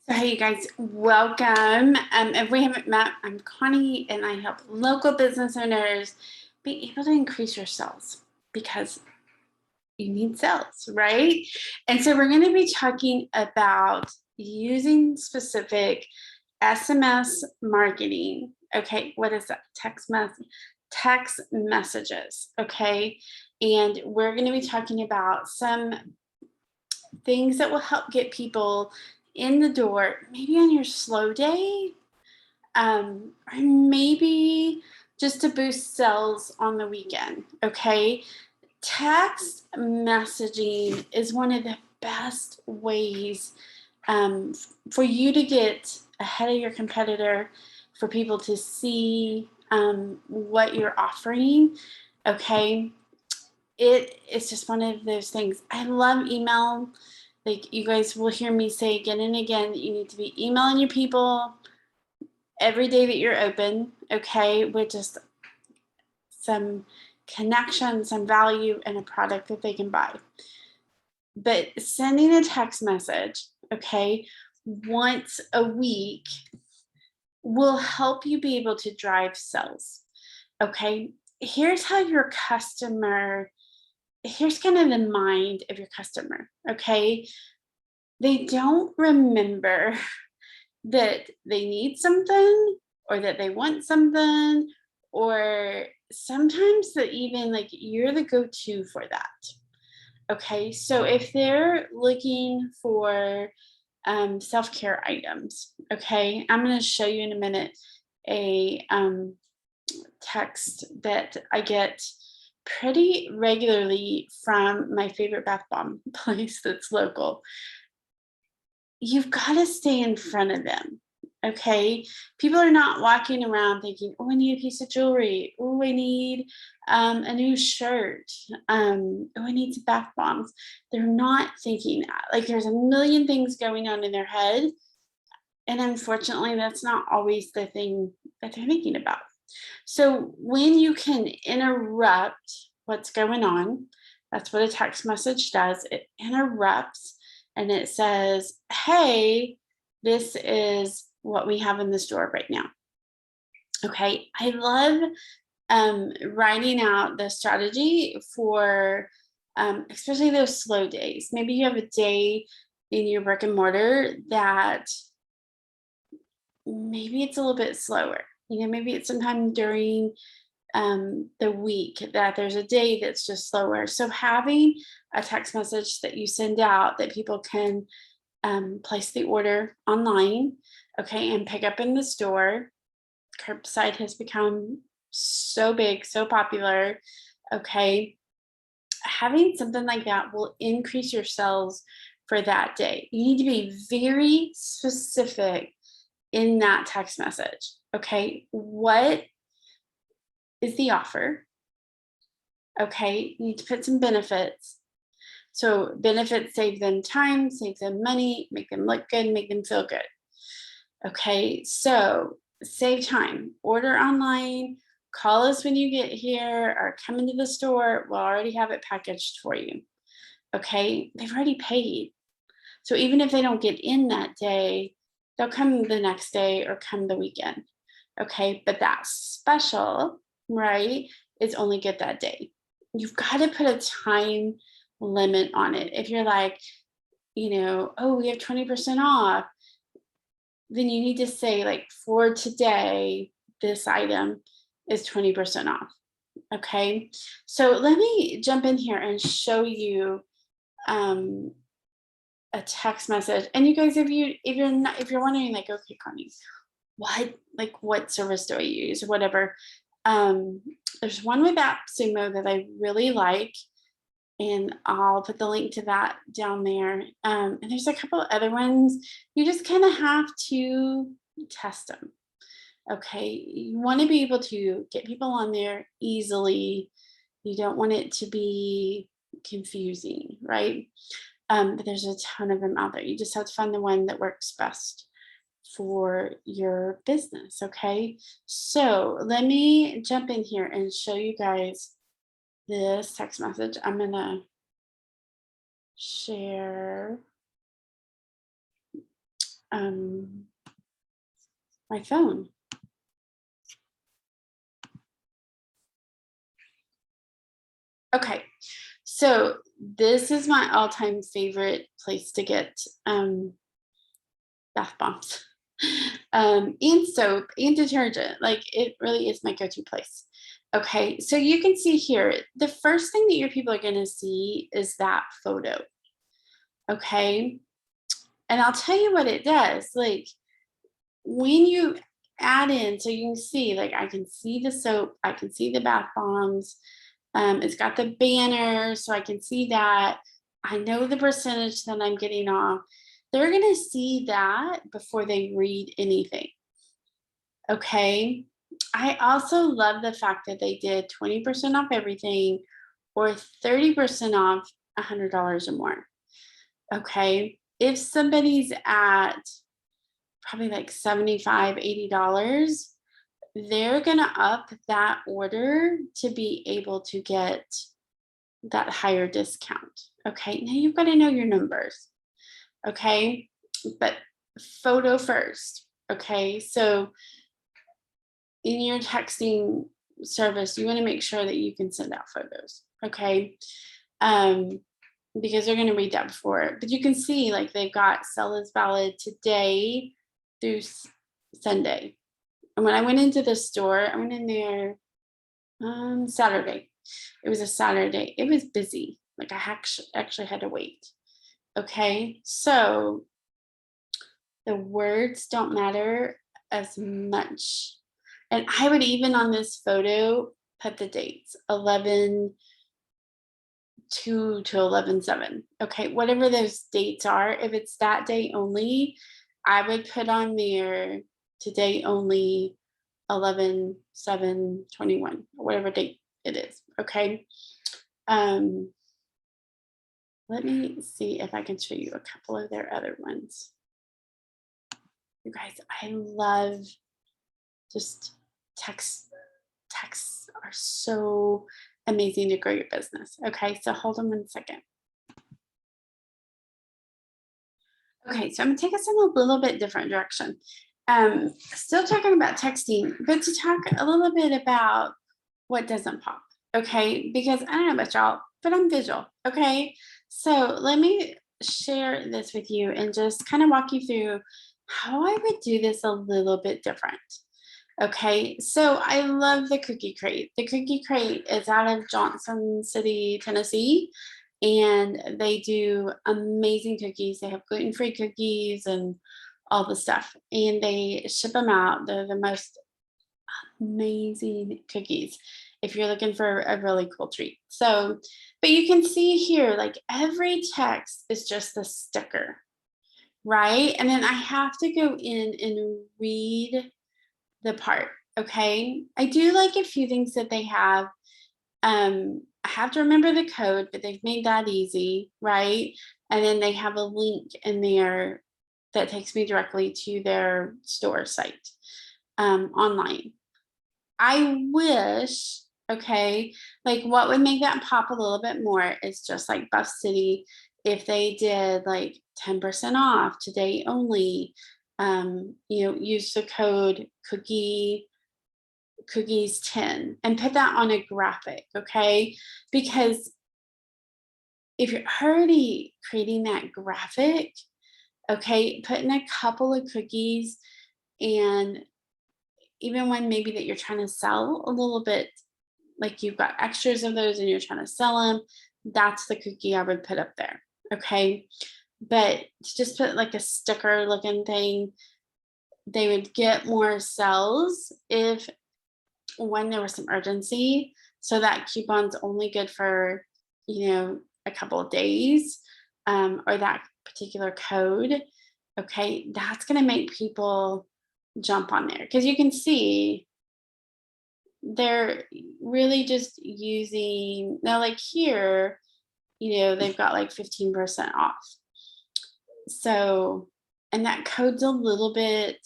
So hey you guys, welcome. If we haven't met, I'm Connie and I help local business owners be able to increase your sales because you need sales, right? And so we're going to be talking about using specific SMS marketing. Okay, what is that? Text messages. Okay, and we're going to be talking about some things that will help get people in the door, maybe on your slow day, or maybe just to boost sales on the weekend. Okay, text messaging is one of the best ways for you to get ahead of your competitor, for people to see what you're offering. Okay, it's just one of those things. I love email. Like, you guys will hear me say again and again that you need to be emailing your people every day that you're open, okay, with just some connection, some value, and a product that they can buy. But sending a text message, okay, once a week will help you be able to drive sales. Okay, here's how your customer, here's kind of the mind of your customer. Okay, they don't remember that they need something or that they want something, or sometimes that even like you're the go-to for that. Okay, so if they're looking for self-care items, okay, I'm going to show you in a minute a text that I get pretty regularly from my favorite bath bomb place that's local. You've got to stay in front of them. Okay, people are not walking around thinking, oh, I need a piece of jewelry, oh, I need a new shirt, oh, I need some bath bombs. They're not thinking that. Like, there's a million things going on in their head, and unfortunately that's not always the thing that they're thinking about. So when you can interrupt what's going on, that's what a text message does. It interrupts and it says, hey, this is what we have in the store right now. Okay, I love writing out the strategy for especially those slow days. Maybe you have a day in your brick and mortar that maybe it's a little bit slower. You know, maybe it's sometime during the week that there's a day that's just slower. So having a text message that you send out that people can place the order online, okay, and pick up in the store. Curbside has become so big, so popular, okay. Having something like that will increase your sales for that day. You need to be very specific in that text message. Okay, what is the offer? Okay, you need to put some benefits. So benefits save them time, save them money, make them look good, make them feel good. Okay, so save time. Order online, call us when you get here, or come into the store. We'll already have it packaged for you. Okay, they've already paid. So even if they don't get in that day, they'll come the next day or come the weekend. Okay, but that special, right, is only good that day. You've got to put a time limit on it. If you're like, oh, we have 20% off, then you need to say, like, for today, this item is 20% off. Okay, so let me jump in here and show you a text message. And you guys, if you're wondering, like, okay, Connie, what service do I use or whatever, there's one with Sumo that I really like, and I'll put the link to that down there. And there's a couple of other ones. You just kind of have to test them. Okay, you want to be able to get people on there easily. You don't want it to be confusing, right? But there's a ton of them out there. You just have to find the one that works best for your business. Okay, so let me jump in here and show you guys this text message. I'm gonna share my phone. Okay, so this is my all-time favorite place to get bath bombs and soap and detergent. Like, it really is my go-to place. Okay, so you can see here, the first thing that your people are going to see is that photo. Okay, and I'll tell you what it does. Like, when you add in, so you can see, like, I can see the soap, I can see the bath bombs. It's got the banner, so I can see that. I know the percentage that I'm getting off. They're going to see that before they read anything. Okay. I also love the fact that they did 20% off everything or 30% off $100 or more. Okay. If somebody's at probably like $75, $80, they're going to up that order to be able to get that higher discount. Okay, now you've got to know your numbers. Okay, but photo first. Okay, so in your texting service, you want to make sure that you can send out photos. Okay, because they're going to read that before. But you can see, like, they've got sell is valid today through Sunday. And when I went into the store, I went in there Saturday. It was a Saturday. It was busy. Like, I actually had to wait. Okay, so the words don't matter as much. And I would even on this photo put the dates 11/2 to 11/7. Okay, whatever those dates are, if it's that day only, I would put on there today only 11/7/21, whatever date it is. Okay. Let me see if I can show you a couple of their other ones. You guys, I love just texts are so amazing to grow your business. Okay, so hold on 1 second. Okay, so I'm gonna take us in a little bit different direction. Still talking about texting, but to talk a little bit about what doesn't pop. Okay, because I don't know about y'all, but I'm visual. Okay, so let me share this with you and just kind of walk you through how I would do this a little bit different. Okay, so I love the Cookie Crate. The Cookie Crate is out of Johnson City, Tennessee, and they do amazing cookies. They have gluten-free cookies and all the stuff, and they ship them out. They're the most amazing cookies if you're looking for a really cool treat. So, but you can see here, like, every text is just a sticker, right? And then I have to go in and read the part. Okay, I do like a few things that they have. I have to remember the code, but they've made that easy, right? And then they have a link in there that takes me directly to their store site online. I wish, okay, like, what would make that pop a little bit more is just like Buff City, if they did like 10% off today only, use the code cookies 10 and put that on a graphic. Okay, because if you're already creating that graphic, okay, put in a couple of cookies, and even when maybe that you're trying to sell a little bit, like you've got extras of those and you're trying to sell them, that's the cookie I would put up there. Okay, but to just put like a sticker looking thing, they would get more sales if when there was some urgency. So that coupon's only good for, a couple of days, or that particular code. Okay, that's going to make people jump on there because you can see they're really just using now, like here, they've got like 15% off. So, and that code's a little bit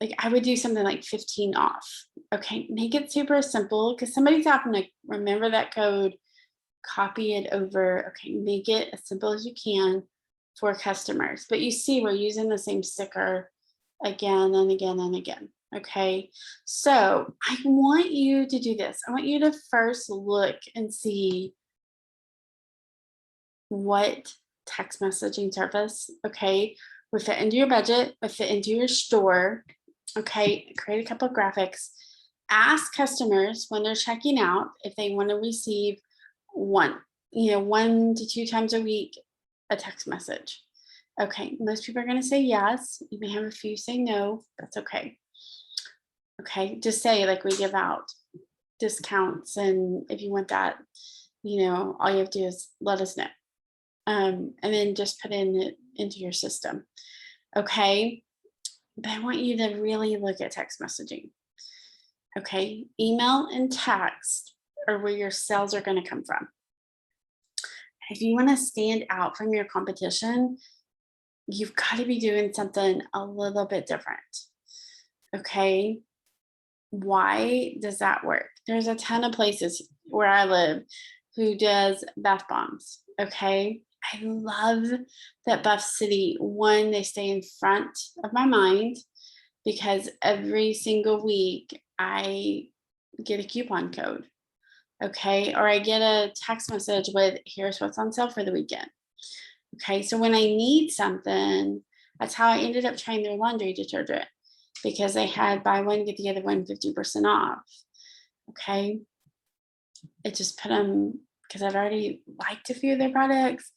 like, I would do something like 15 off. Okay, make it super simple because somebody's having to remember that code, copy it over. Okay, make it as simple as you can. for customers. But you see, we're using the same sticker again and again and again. Okay, so I want you to do this. I want you to first look and see what text messaging service, okay, would fit into your budget, would fit into your store. Okay, create a couple of graphics. Ask customers when they're checking out if they want to receive one, 1 to 2 times a week, a text message. Okay, most people are going to say yes. You may have a few say no. That's okay. Okay, just say like we give out discounts, and if you want that, all you have to do is let us know. And then just put into your system. Okay, but I want you to really look at text messaging. Okay, email and text are where your sales are going to come from. If you want to stand out from your competition, you've got to be doing something a little bit different. Okay, why does that work? There's a ton of places where I live who does bath bombs. Okay, I love that Buff City, one, they stay in front of my mind because every single week I get a coupon code. Okay, or I get a text message with here's what's on sale for the weekend. Okay, so when I need something, that's how I ended up trying their laundry detergent, because they had buy one, get the other one 50% off. Okay, it just put them, because I'd already liked a few of their products,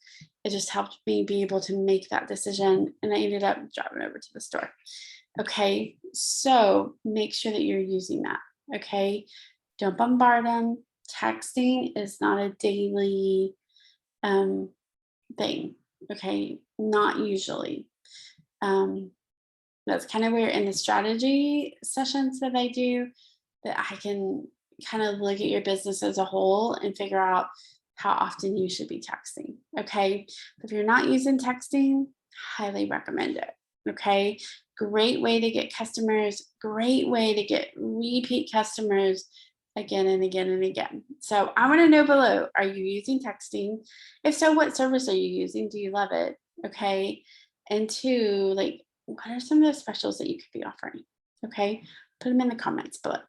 it just helped me be able to make that decision, and I ended up driving over to the store. Okay, so make sure that you're using that. Okay, don't bombard them. Texting is not a daily thing. Okay, not usually. That's kind of where in the strategy sessions that I do, that I can kind of look at your business as a whole and figure out how often you should be texting. Okay, if you're not using texting, highly recommend it. Okay, great way to get customers, great way to get repeat customers again and again and again. So I want to know below, are you using texting? If so, what service are you using? Do you love it? Okay, and two, like, what are some of the specials that you could be offering? Okay, put them in the comments below.